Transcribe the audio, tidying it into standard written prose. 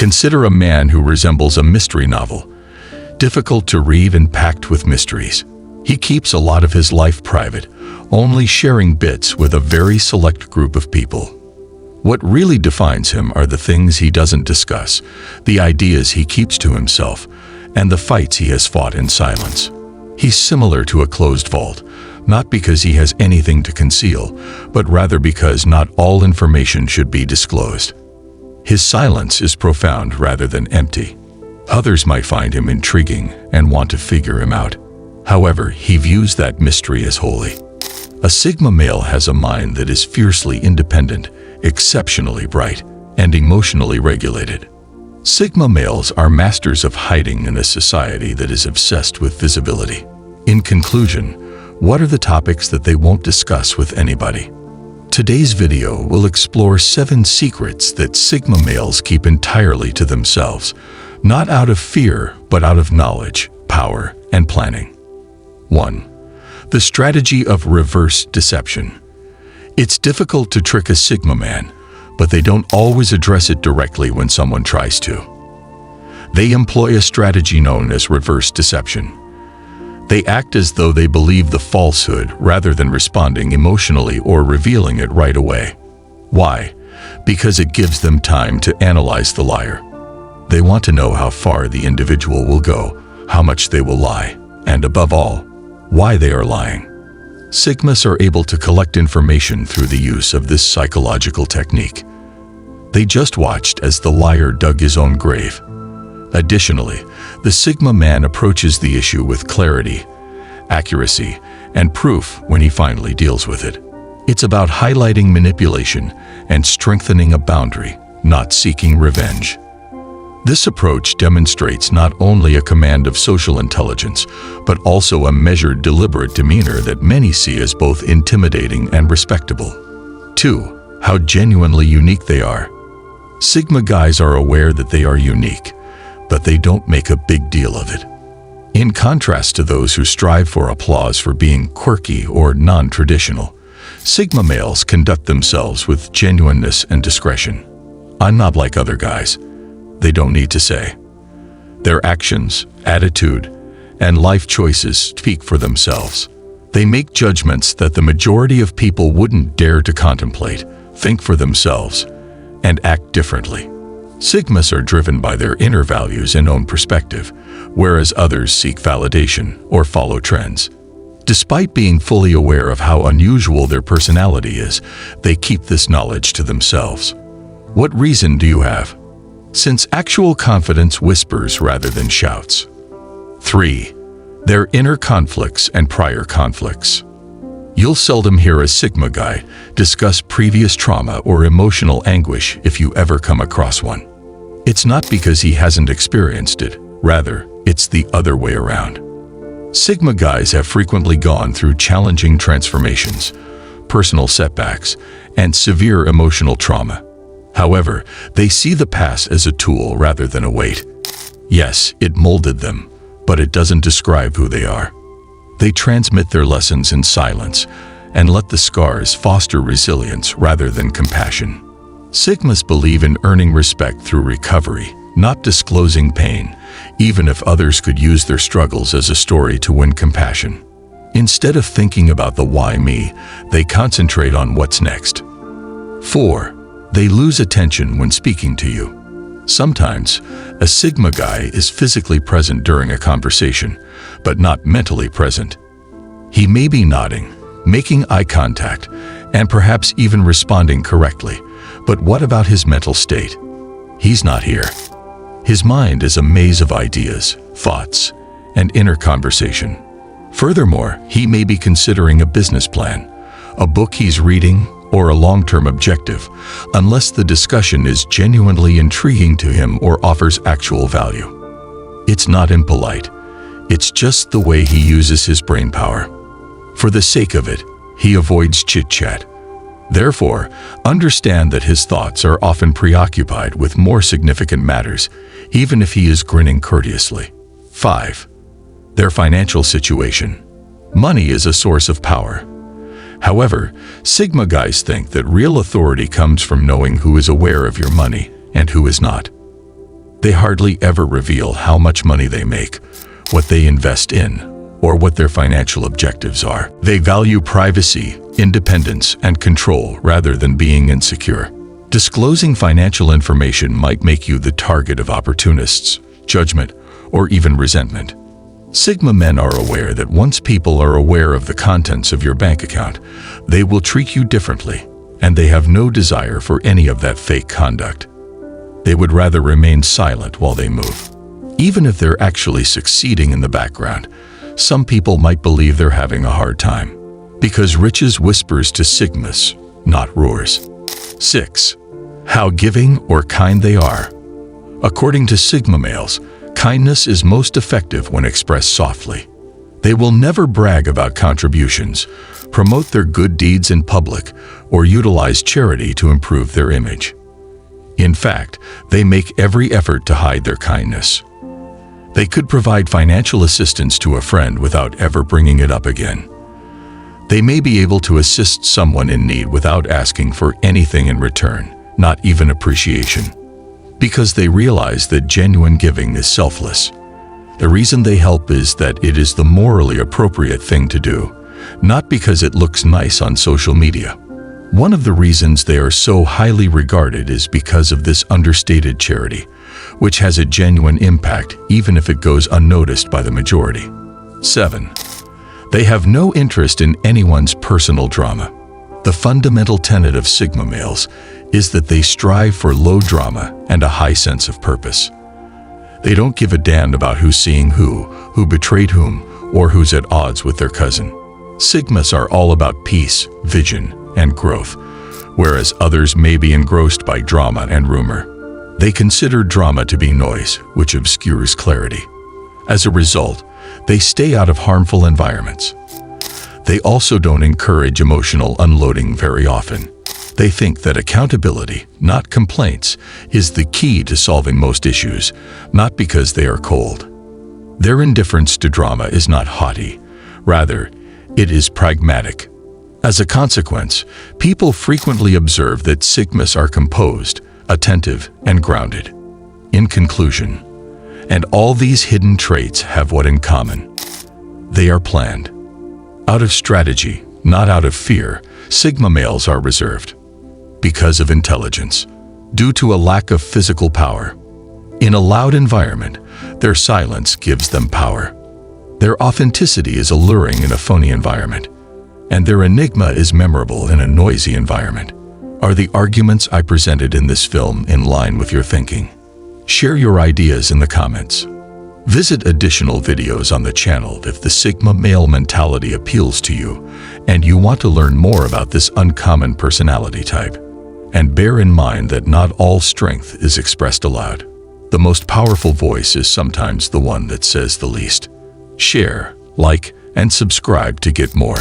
Consider a man who resembles a mystery novel, difficult to read and packed with mysteries. He keeps a lot of his life private, only sharing bits with a very select group of people. What really defines him are the things he doesn't discuss, the ideas he keeps to himself, and the fights he has fought in silence. He's similar to a closed vault, not because he has anything to conceal, but rather because not all information should be disclosed. His silence is profound rather than empty. Others might find him intriguing and want to figure him out. However, he views that mystery as holy. A Sigma male has a mind that is fiercely independent, exceptionally bright, and emotionally regulated. Sigma males are masters of hiding in a society that is obsessed with visibility. In conclusion, what are the topics that they won't discuss with anybody? Today's video will explore 7 secrets that Sigma males keep entirely to themselves, not out of fear, but out of knowledge, power, and planning. 1. The strategy of reverse deception. It's difficult to trick a Sigma man, but they don't always address it directly when someone tries to. They employ a strategy known as reverse deception. They act as though they believe the falsehood rather than responding emotionally or revealing it right away. Why? Because it gives them time to analyze the liar. They want to know how far the individual will go, how much they will lie, and above all, why they are lying. Sigmas are able to collect information through the use of this psychological technique. They just watched as the liar dug his own grave. Additionally, the Sigma man approaches the issue with clarity, accuracy, and proof when he finally deals with it. It's about highlighting manipulation and strengthening a boundary, not seeking revenge. This approach demonstrates not only a command of social intelligence, but also a measured, deliberate demeanor that many see as both intimidating and respectable. 2. How genuinely unique they are. Sigma guys are aware that they are unique, but they don't make a big deal of it. In contrast to those who strive for applause for being quirky or non-traditional, Sigma males conduct themselves with genuineness and discretion. I'm not like other guys. They don't need to say. Their actions, attitude, and life choices speak for themselves. They make judgments that the majority of people wouldn't dare to contemplate, think for themselves, and act differently. Sigmas are driven by their inner values and own perspective, whereas others seek validation or follow trends. Despite being fully aware of how unusual their personality is, they keep this knowledge to themselves. What reason do you have? Since actual confidence whispers rather than shouts. 3. Their inner conflicts and prior conflicts. You'll seldom hear a Sigma guy discuss previous trauma or emotional anguish if you ever come across one. It's not because he hasn't experienced it, rather, it's the other way around. Sigma guys have frequently gone through challenging transformations, personal setbacks, and severe emotional trauma. However, they see the past as a tool rather than a weight. Yes, it molded them, but it doesn't describe who they are. They transmit their lessons in silence and let the scars foster resilience rather than compassion. Sigmas believe in earning respect through recovery, not disclosing pain, even if others could use their struggles as a story to win compassion. Instead of thinking about the why me, they concentrate on what's next. 4. They lose attention when speaking to you. Sometimes, a Sigma guy is physically present during a conversation, but not mentally present. He may be nodding, making eye contact, and perhaps even responding correctly, but what about his mental state? He's not here. His mind is a maze of ideas, thoughts, and inner conversation. Furthermore, he may be considering a business plan, a book he's reading, or a long-term objective, unless the discussion is genuinely intriguing to him or offers actual value. It's not impolite. It's just the way he uses his brain power. For the sake of it, he avoids chit-chat. Therefore, understand that his thoughts are often preoccupied with more significant matters, even if he is grinning courteously. 5. Their financial situation. Money is a source of power. However, Sigma guys think that real authority comes from knowing who is aware of your money and who is not. They hardly ever reveal how much money they make, what they invest in, or what their financial objectives are. They value privacy, independence, and control rather than being insecure. Disclosing financial information might make you the target of opportunists, judgment, or even resentment. Sigma men are aware that once people are aware of the contents of your bank account, they will treat you differently, and they have no desire for any of that fake conduct. They would rather remain silent while they move. Even if they're actually succeeding in the background, some people might believe they're having a hard time, because riches whispers to Sigmas, not roars. 6. How giving or kind they are. According to Sigma males, kindness is most effective when expressed softly. They will never brag about contributions, promote their good deeds in public, or utilize charity to improve their image. In fact, they make every effort to hide their kindness. They could provide financial assistance to a friend without ever bringing it up again. They may be able to assist someone in need without asking for anything in return, not even appreciation, because they realize that genuine giving is selfless. The reason they help is that it is the morally appropriate thing to do, not because it looks nice on social media. One of the reasons they are so highly regarded is because of this understated charity, which has a genuine impact even if it goes unnoticed by the majority. 7. They have no interest in anyone's personal drama. The fundamental tenet of Sigma males is that they strive for low drama and a high sense of purpose. They don't give a damn about who's seeing who betrayed whom, or who's at odds with their cousin. Sigmas are all about peace, vision, and growth, whereas others may be engrossed by drama and rumor. They consider drama to be noise, which obscures clarity. As a result, they stay out of harmful environments. They also don't encourage emotional unloading very often. They think that accountability, not complaints, is the key to solving most issues, not because they are cold. Their indifference to drama is not haughty. Rather, it is pragmatic. As a consequence, people frequently observe that Sigmas are composed, attentive, and grounded. In conclusion, and all these hidden traits have what in common? They are planned. Out of strategy, not out of fear, Sigma males are reserved. Because of intelligence, due to a lack of physical power. In a loud environment, their silence gives them power. Their authenticity is alluring in a phony environment, and their enigma is memorable in a noisy environment. Are the arguments I presented in this film in line with your thinking? Share your ideas in the comments. Visit additional videos on the channel if the Sigma male mentality appeals to you and you want to learn more about this uncommon personality type. And bear in mind that not all strength is expressed aloud. The most powerful voice is sometimes the one that says the least. Share, like, and subscribe to get more.